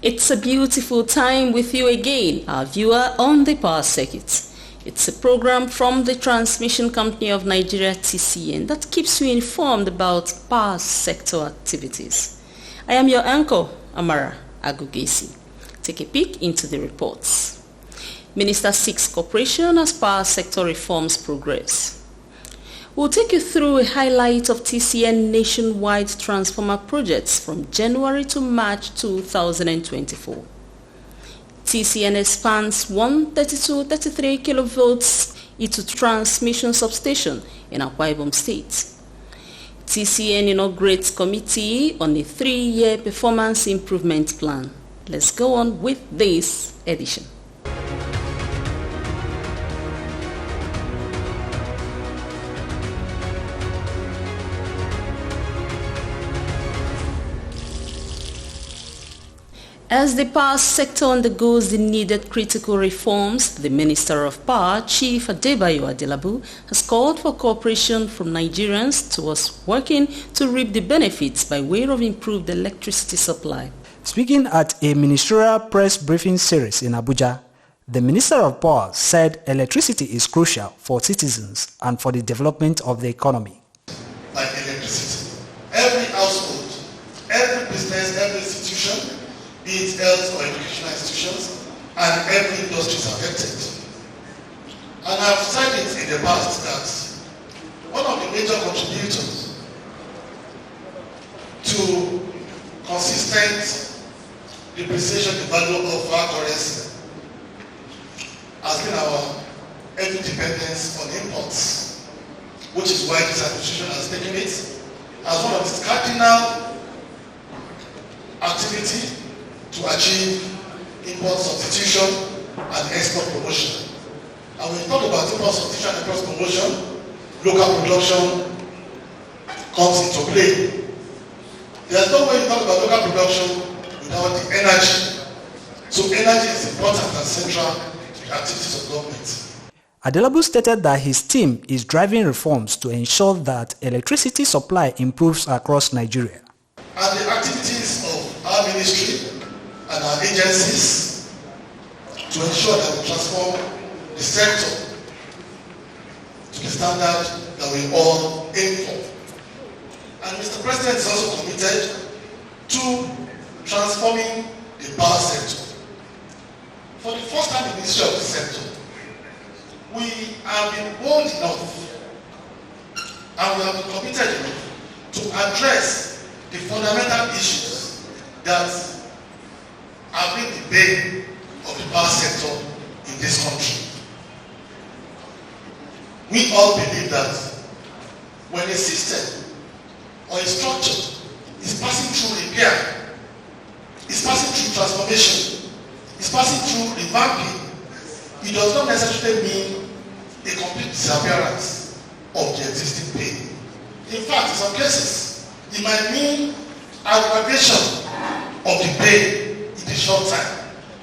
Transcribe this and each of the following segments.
It's a beautiful time with you again, our viewer on the Power Circuit. It's a program from the Transmission Company of Nigeria, TCN, that keeps you informed about power sector activities. I am your anchor, Amara Agugesi. Take a peek into the reports. Minister seeks cooperation as power sector reforms progress. We'll take you through a highlight of TCN nationwide transformer projects from January to March 2024. TCN expands 132-33 kilovolts into transmission substation in Akwa Ibom State. TCN inaugurates committee on a 3-year performance improvement plan. Let's go on with this edition. As the power sector undergoes the needed critical reforms, the Minister of Power, Chief Adebayo Adelabu, has called for cooperation from Nigerians towards working to reap the benefits by way of improved electricity supply. Speaking at a ministerial press briefing series in Abuja, the Minister of Power said electricity is crucial for citizens and for the development of the economy. Like electricity, every household, every business, every institution, be it health or educational institutions, and every industry is affected. And I've said it in the past that one of the major contributors to consistent depreciation in value of our currency has been our heavy dependence on imports, which is why this administration has taken it as one of its cardinal activity to achieve import substitution and export promotion. And when we talk about import substitution and export promotion, local production comes into play. There's no way you talk about local production without the energy. So energy is important and central to the activities of government. Adelabu stated that his team is driving reforms to ensure that electricity supply improves across Nigeria. And the activities of our ministry and our agencies to ensure that we transform the sector to the standard that we all aim for. And Mr. President is also committed to transforming the power sector. For the first time in the history of the sector, we have been bold enough and we have been committed enough to address the fundamental issues that have been the bane of the power sector in this country. We all believe that when a system or a structure is passing through repair, is passing through transformation, is passing through revamping, it does not necessarily mean a complete disappearance of the existing pain. In fact, in some cases, it might mean aggravation of the pain in the short time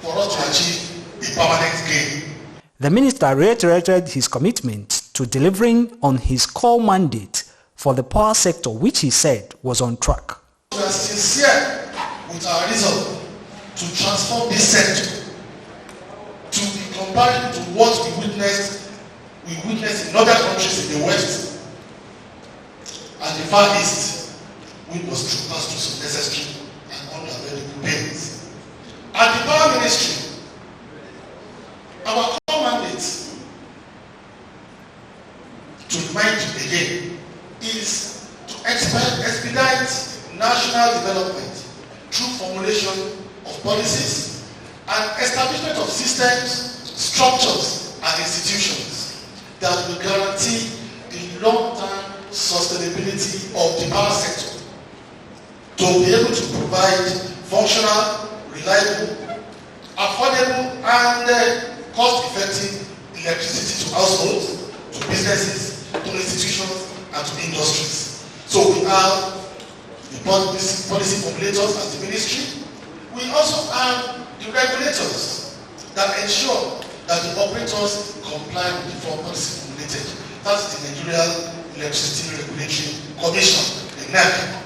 for us to achieve a permanent gain. The minister reiterated his commitment to delivering on his core mandate for the power sector, which he said was on track. We are sincere with our resolve to transform this sector to be comparable to what we witnessed in other countries in the West and the Far East, which was pass through some necessary and unavoidable pains. At the Power Ministry, our core mandate, to remind you again, is to expedite national development through formulation of policies and establishment of systems, structures, and institutions that will guarantee the long-term sustainability of the power sector to be able to provide functional, reliable, affordable, and cost-effective electricity to households, to businesses, to institutions, and to industries. So we have the policy formulators as the ministry. We also have the regulators that ensure that the operators comply with the four policy formulated. That's the Nigerian Electricity Regulatory Commission, the NEC.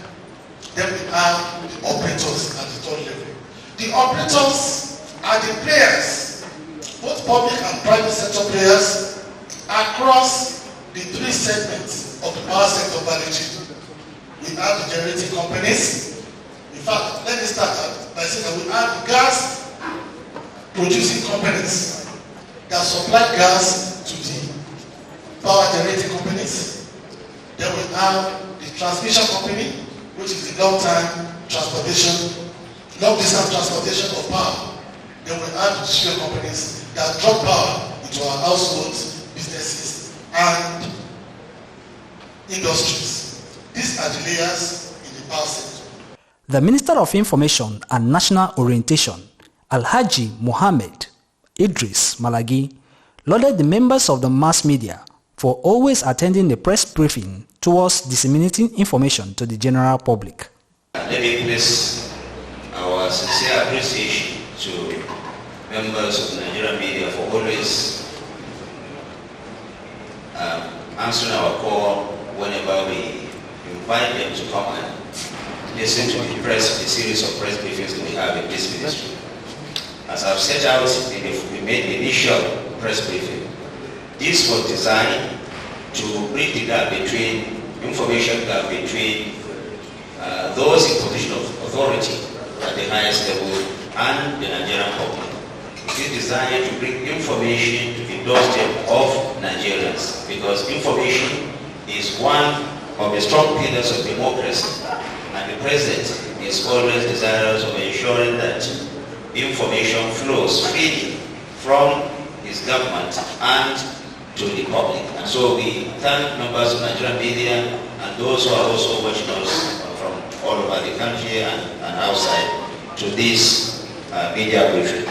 Then we have the operators at the third level. The operators are the players, both public and private sector players, across the three segments of the power sector value chain. We have the generating companies. In fact, let me start by saying that we have the gas producing companies that supply gas to the power generating companies. Then we have the transmission company, which is the long-distance transportation of power. Then we have the distribution companies that drop power into our households, businesses, and industries. These are the layers in the power sector. The Minister of Information and National Orientation, Alhaji Mohammed Idris Malagi, lauded the members of the mass media for always attending the press briefing towards disseminating information to the general public. Let me place our sincere appreciation to members of the Nigerian media for always answering our call whenever we invite them to come and listen to the series of press briefings that we have in this ministry. As I've set out we made the initial press briefing, this was designed to bridge the gap between information gap between those in position of authority at the highest level and the Nigerian public. It is designed to bring information to the doorstep of Nigerians, because information is one of the strong pillars of democracy, and the President is always desirous of ensuring that information flows freely from his government and to the public. And so we thank members of Nigerian media and those who are also watching us from all over the country and outside to this media briefing.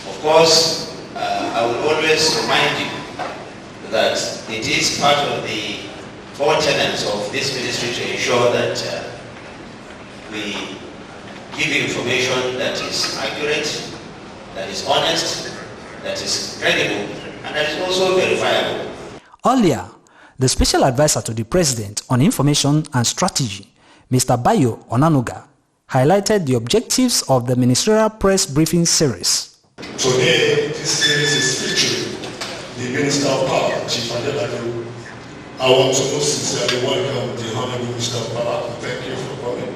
Of course, I will always remind you that it is part of the core tenets of this ministry to ensure that we give you information that is accurate, that is honest, that is credible, and that is also verifiable. Earlier, the Special Advisor to the President on Information and Strategy, Mr. Bayo Onanuga, highlighted the objectives of the Ministerial Press Briefing Series. Today, this series is featuring the Minister of Power, Chief Adeladu. I want to most sincerely welcome the Honorable Minister of Power. Thank you for coming.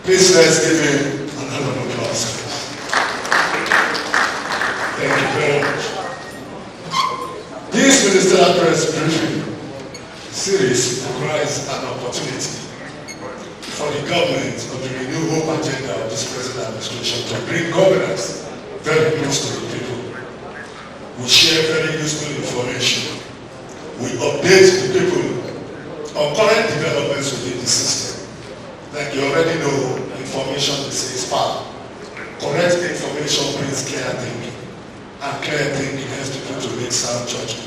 Please let's give him an round of applause. Thank you very much. This Ministerial Press Briefing series provides an opportunity for the government of the renewed hope agenda of this present administration to bring governance very close to the people. We share very useful information. We update the people on current developments within the system. Like you already know, information is power. Correct information brings clear thinking, and clear thinking helps people to make sound judgment.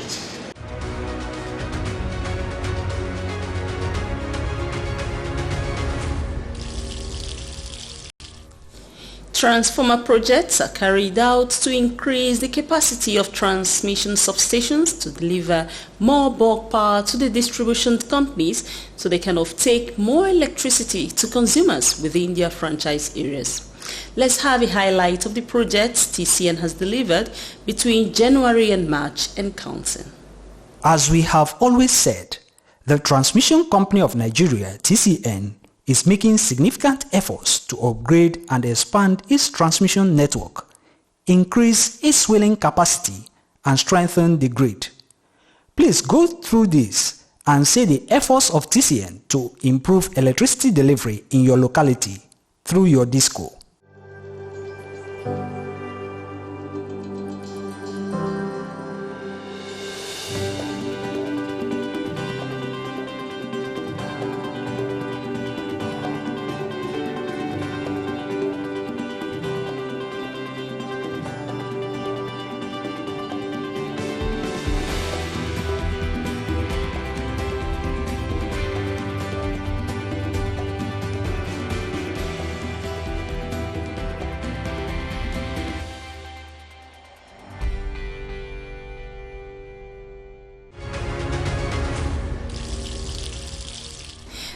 Transformer projects are carried out to increase the capacity of transmission substations to deliver more bulk power to the distribution companies so they can offtake more electricity to consumers within their franchise areas. Let's have a highlight of the projects TCN has delivered between January and March and counting. As we have always said, the Transmission Company of Nigeria, TCN, is making significant efforts to upgrade and expand its transmission network, increase its wheeling capacity, and strengthen the grid. Please go through this and see the efforts of TCN to improve electricity delivery in your locality through your DISCO.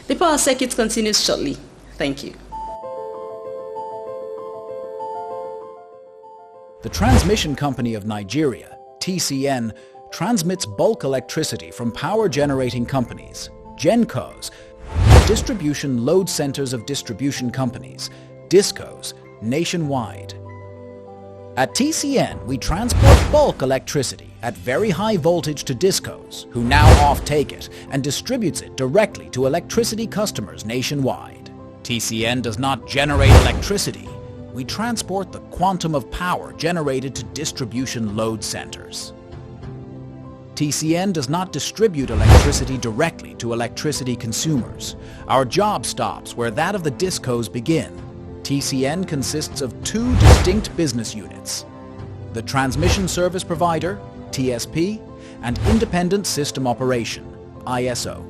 The power circuit continues shortly. Thank you. The Transmission Company of Nigeria, TCN, transmits bulk electricity from power generating companies, GenCos, distribution load centers of distribution companies, DISCOs, nationwide. At TCN, we transport bulk electricity at very high voltage to DISCOs, who now off-take it and distributes it directly to electricity customers nationwide. TCN does not generate electricity. We transport the quantum of power generated to distribution load centers. TCN does not distribute electricity directly to electricity consumers. Our job stops where that of the DISCOs begin. TCN consists of two distinct business units: the Transmission Service Provider, TSP, and Independent System Operation, ISO.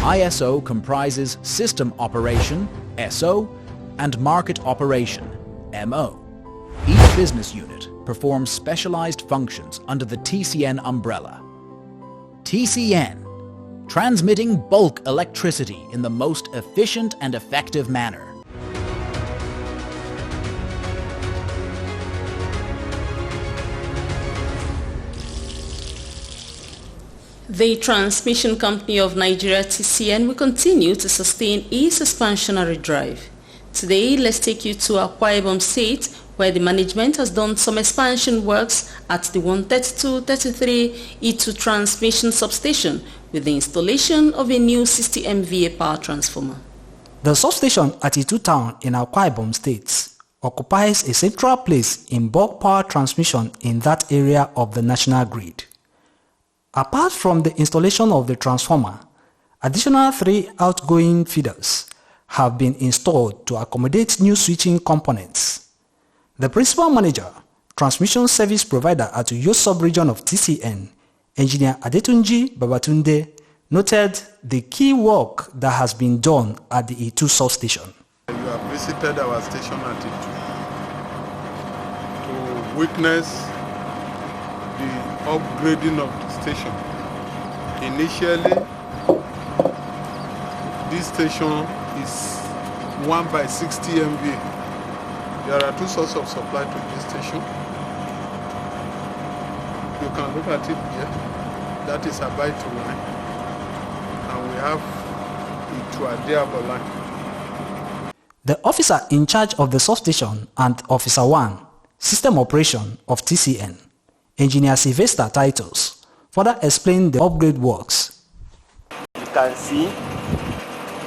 ISO comprises System Operation, SO, and Market Operation, MO. Each business unit performs specialized functions under the TCN umbrella. TCN, transmitting bulk electricity in the most efficient and effective manner. The Transmission Company of Nigeria, TCN, will continue to sustain its expansionary drive. Today, let's take you to Akwa Ibom State, where the management has done some expansion works at the 132-33 E2 transmission substation with the installation of a new 60 MVA power transformer. The substation at Itu Town in Akwa Ibom State occupies a central place in bulk power transmission in that area of the national grid. Apart from the installation of the transformer, additional 3 outgoing feeders have been installed to accommodate new switching components. The principal manager, transmission service provider at Uyo sub-region of TCN, Engineer Adetunji Babatunde, noted the key work that has been done at the Itu substation. You have visited our station at Itu to witness the upgrading of the station. Initially, this station is 1 by 60 MVA. There are 2 sources of supply to this station. You can look at it here. That is a Abaitu line. And we have Itu Adiabo line. The officer in charge of the substation and Officer 1, System Operation of TCN, Engineer Sylvester Titles, further explained the upgrade works. You can see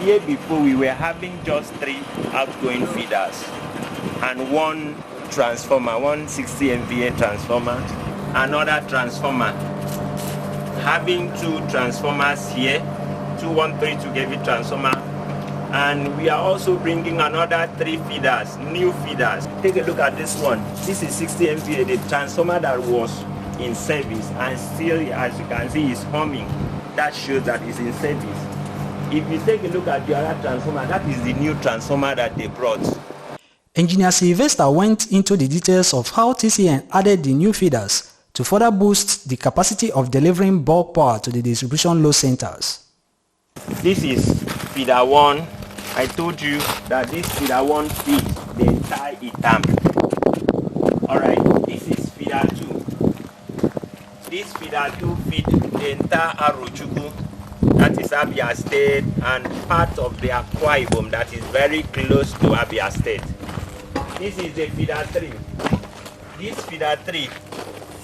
here before we were having just 3 outgoing feeders and 1 transformer, 160 MVA transformer, another transformer. Having 2 transformers here, 2 132 kV transformer, and we are also bringing another 3 feeders, new feeders. Take a look at this one. This is 60 MVA, the transformer that was in service and still, as you can see, is humming. That shows that it's in service. If you take a look at the other transformer, that is the new transformer that they brought. Engineer Sylvester went into the details of how TCN added the new feeders to further boost the capacity of delivering bulk power to the distribution load centers. This is feeder 1. I told you that this feeder 1 feeds the entire Itam. Alright, this is feeder 2. This feeder 2 feeds the entire Arochukwu, that is Abia State, and part of the Akwa Ibom that is very close to Abia State. This is the feeder 3. This feeder 3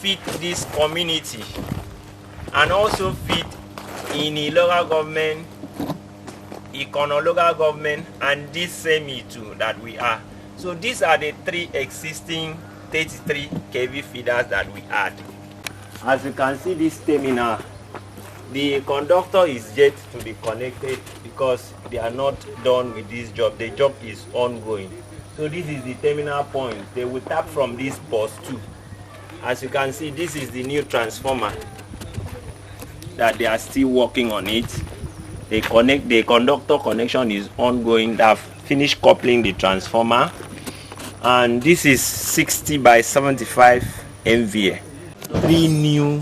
feeds this community and also feed in the local government, Ikono local government, and this same E2 that we are. So these are the 3 existing 33 kV feeders that we add. As you can see, this terminal, the conductor is yet to be connected because they are not done with this job. The job is ongoing. So this is the terminal point. They will tap from this bus too. As you can see, this is the new transformer that they are still working on it. They connect, the conductor connection is ongoing. They have finished coupling the transformer. And this is 60 by 75 MVA. 3 new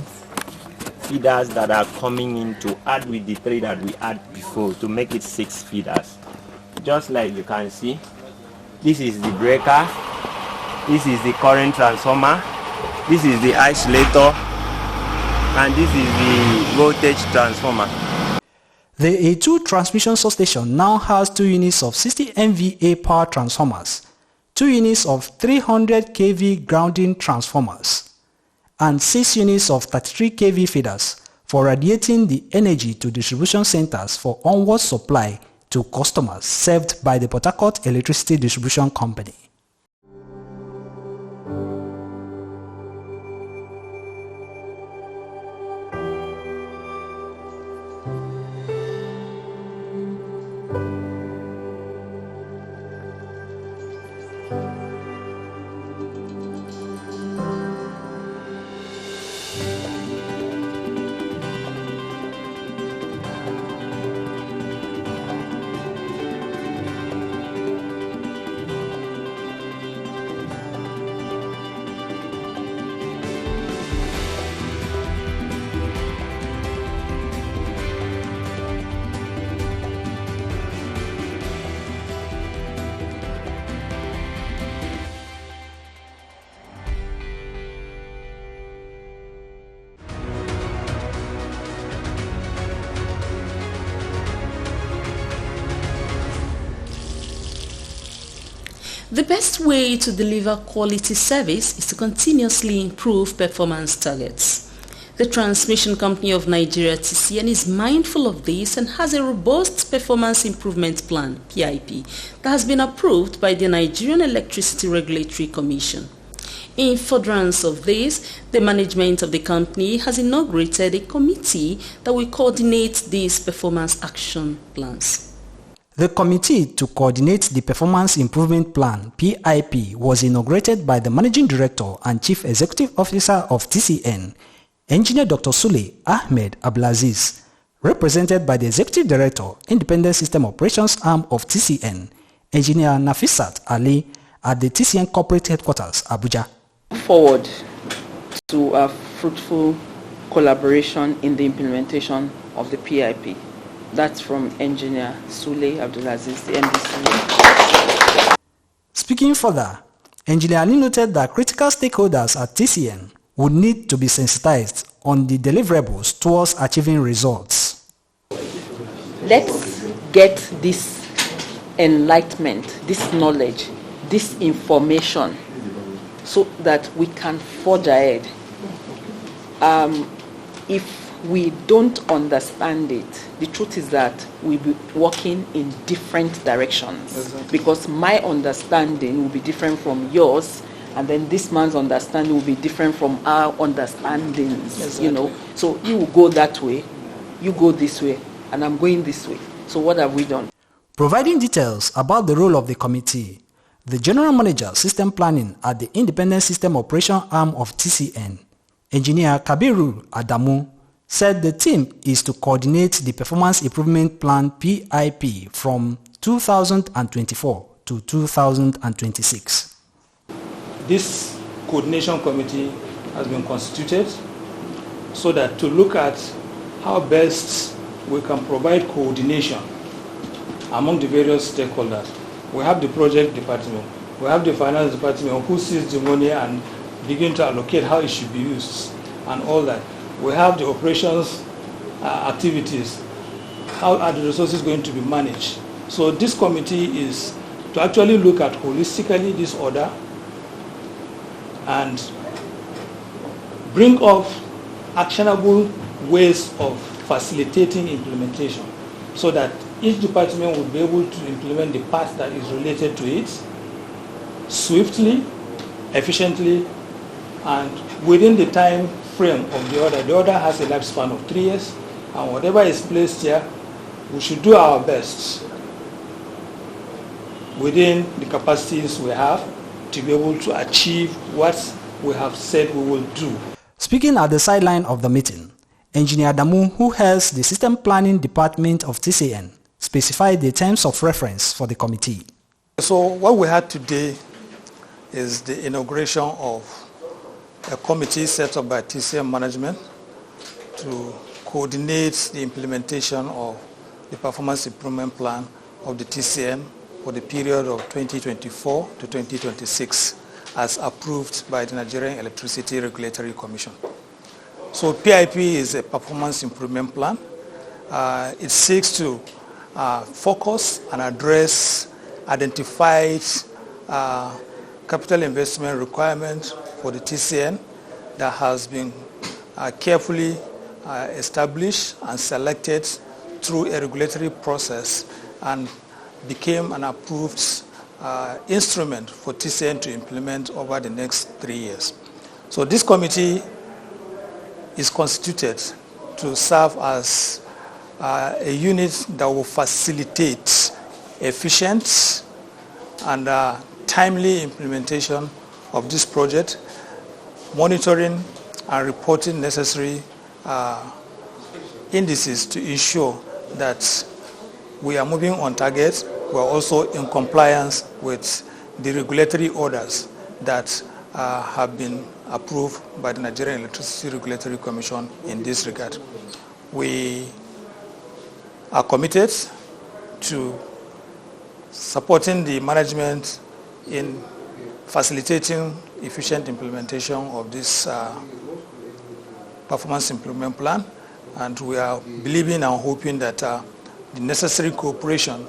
feeders that are coming in to add with the 3 that we had before to make it 6 feeders. Just like you can see, this is the breaker, This is the current transformer. This is the isolator. And this is the voltage transformer. The A2 transmission substation now has 2 units of 60 MVA power transformers, 2 units of 300 kV grounding transformers, and 6 units of 33 kV feeders for radiating the energy to distribution centers for onward supply to customers served by the Port Harcourt Electricity Distribution Company. The best way to deliver quality service is to continuously improve performance targets. The Transmission Company of Nigeria TCN is mindful of this and has a robust performance improvement plan, PIP, that has been approved by the Nigerian Electricity Regulatory Commission. In furtherance of this, the management of the company has inaugurated a committee that will coordinate these performance action plans. The Committee to Coordinate the Performance Improvement Plan, PIP, was inaugurated by the Managing Director and Chief Executive Officer of TCN, Engineer Dr. Sule Ahmed Abdulaziz, represented by the Executive Director, Independent System Operations Arm of TCN, Engineer Nafisat Ali, at the TCN Corporate Headquarters, Abuja. Forward to a fruitful collaboration in the implementation of the PIP. That's from Engineer Sule Abdulaziz, the MDC. Speaking further, Engineer Ali noted that critical stakeholders at TCN would need to be sensitized on the deliverables towards achieving results. Let's get this enlightenment, this knowledge, this information so that we can forge ahead. If we don't understand it, the truth is that we'll be working in different directions. Because my understanding will be different from yours, and then this man's understanding will be different from our understandings, you know. So you will go that way, you go this way, and I'm going this way. So what have we done? Providing details about the role of the committee, the General Manager System Planning at the Independent System Operation Arm of TCN, Engineer Kabiru Adamu, said the team is to coordinate the Performance Improvement Plan PIP from 2024 to 2026. This coordination committee has been constituted so that to look at how best we can provide coordination among the various stakeholders. We have the project department, we have the finance department who sees the money and begin to allocate how it should be used and all that. We have the operations activities. How are the resources going to be managed? So this committee is to actually look at holistically this order and bring up actionable ways of facilitating implementation so that each department will be able to implement the part that is related to it swiftly, efficiently, and within the time frame of the order. The order has a lifespan of 3 years, and whatever is placed here, we should do our best within the capacities we have to be able to achieve what we have said we will do. Speaking at the sideline of the meeting, Engineer Damu, who heads the System Planning Department of TCN, specified the terms of reference for the committee. So what we had today is the inauguration of a committee set up by TCN management to coordinate the implementation of the performance improvement plan of the TCN for the period of 2024 to 2026. as approved by the Nigerian Electricity Regulatory Commission. So PIP is a performance improvement plan. It seeks to focus and address identified capital investment requirements for the TCN that has been carefully established and selected through a regulatory process and became an approved instrument for TCN to implement over the next 3 years. So this committee is constituted to serve as a unit that will facilitate efficient and timely implementation of this project, monitoring and reporting necessary indices to ensure that we are moving on target. We are also in compliance with the regulatory orders that have been approved by the Nigerian Electricity Regulatory Commission in this regard. We are committed to supporting the management in facilitating efficient implementation of this performance improvement plan, and we are believing and hoping that the necessary cooperation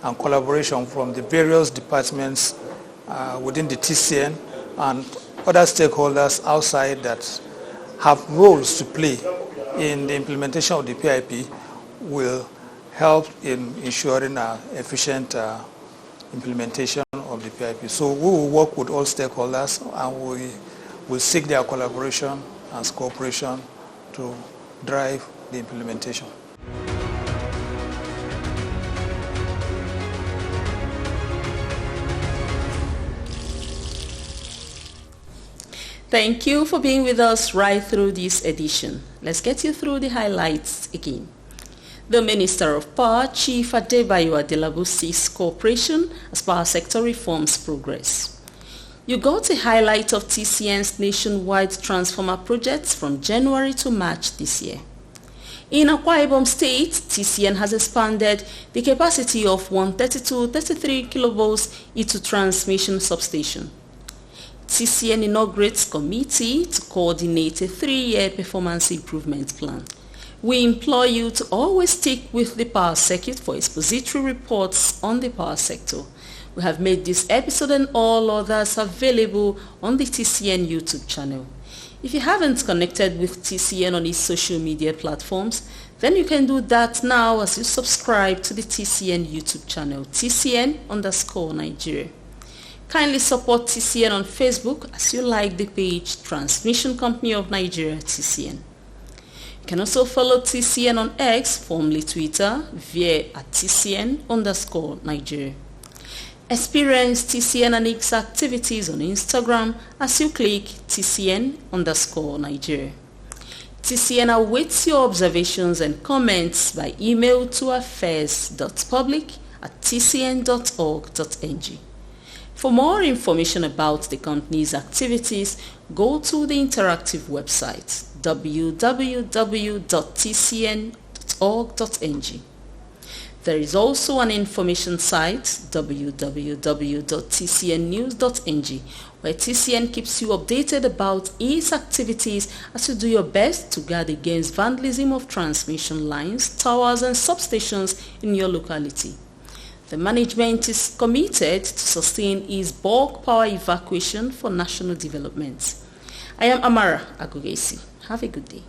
and collaboration from the various departments within the TCN and other stakeholders outside that have roles to play in the implementation of the PIP will help in ensuring efficient implementation of the PIP. So we will work with all stakeholders and we will seek their collaboration and cooperation to drive the implementation. Thank you for being with us right through this edition. Let's get you through the highlights again. The Minister of Power, Chief Adebayo Adelabu, seeks cooperation as power sector reforms progress. You got a highlight of TCN's nationwide transformer projects from January to March this year. In Akwa Ibom State, TCN has expanded the capacity of 132-33 kilovolts into transmission substation. TCN inaugurates committee to coordinate a 3-year performance improvement plan. We implore you to always stick with the power circuit for expository reports on the power sector. We have made this episode and all others available on the TCN YouTube channel. If you haven't connected with TCN on its social media platforms, then you can do that now as you subscribe to the TCN YouTube channel, TCN_Nigeria. Kindly support TCN on Facebook as you like the page Transmission Company of Nigeria, TCN. You can also follow TCN on X, formerly Twitter, via @TCN_Nigeria. Experience TCN and its activities on Instagram as you click TCN_Nigeria. TCN awaits your observations and comments by email to affairs.public@tcn.org.ng. For more information about the company's activities, go to the interactive website www.tcn.org.ng. There is also an information site www.tcnnews.ng where TCN keeps you updated about its activities as you do your best to guard against vandalism of transmission lines, towers and substations in your locality. The management is committed to sustain its bulk power evacuation for national development. I am Amara Agogesi. Have a good day.